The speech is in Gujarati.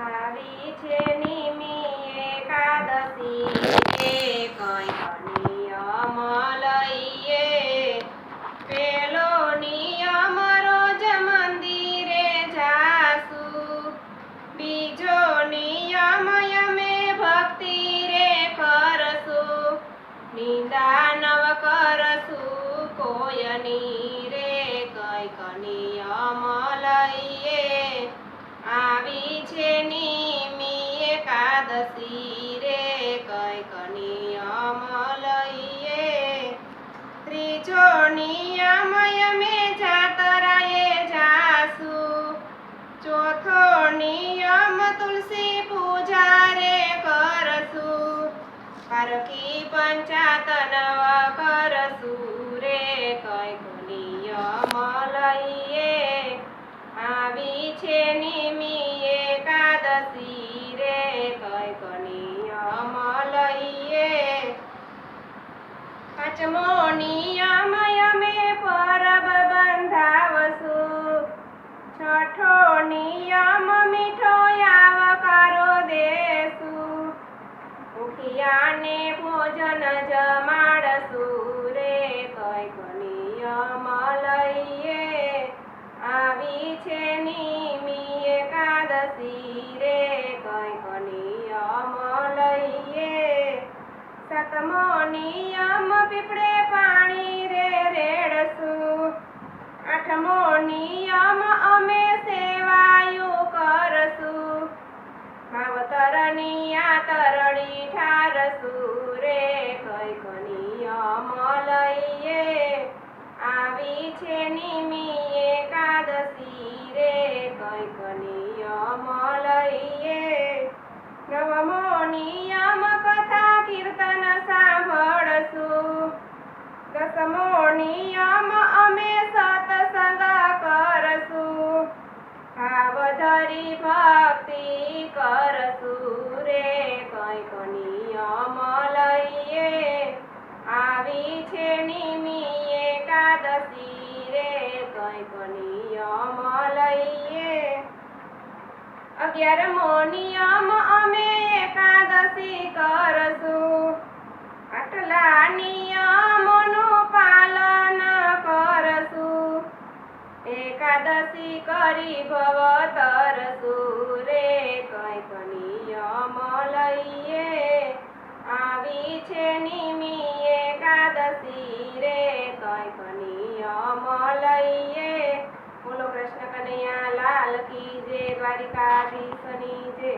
આવી છે નિમી એકાદશી રે કંઈક નિયમ લઈએ પેલો નિયમ રોજ મંદિરે જાશું બીજો નિયમ અમે ભક્તિ રે કરશું નિંદા નવ કરશું કોયની રે કંઈક નિયમ લઈએ આવી છે નિમી એકાદશી રે કંઈક નિયમ લઈએ ત્રીજો નિયમ અમે જાતરાએ જાશું ચોથો નિયમ તુલસી પૂજા રે કરશું પારકી પંચાતનવ કરશું રે કંઈક નિયમ લઈએ આવી છે નિમી એકાદશી રે કંઈક નિયમ લઈએ પાંચમો નિયમ અમે પરબ બંધાવશું છઠ્ઠો નિયમ મીઠો આવકારો દેશું ભૂખ્યાને ભોજન જમાડશું રે કંઈક નિયમ લઈએ આવી છે નિમી એકાદશી રે કંઈક નિયમ લઈએ સાતમો નિયમ પીપળે પાણી રે રેડશું આઠમો નિયમ અમે સેવાયું કરશું માવતરની આતરડી ઠારશું રે કંઈક નિયમ લઈએ આવી છે નિમી એકાદશી રે કંઈક નિયમ લઈએ નવમો નિયમ કથા કીર્તન સાંભળશું દસમો નિયમ અમે સત્સંગ કરશું ભાવ ધરી ભક્તિ કરશું રે કંઈક નિયમ લઈએ આવી છે નિમી એકાદશી રે કંઈક નિયમ લઈએ 11મો નિયમ અમે એકાદશી કરશું આટલા નિયમોનું પાલન કરશું એકાદશી કરી ભવ તરશું રે કંઈક નિયમ લઈએ આવી છે નિમી એકાદશી રે કંઈક નિયમ લઈએ બોલો કૃષ્ણ કનૈયા લાલ કી જય દ્વારિકાધીશની જય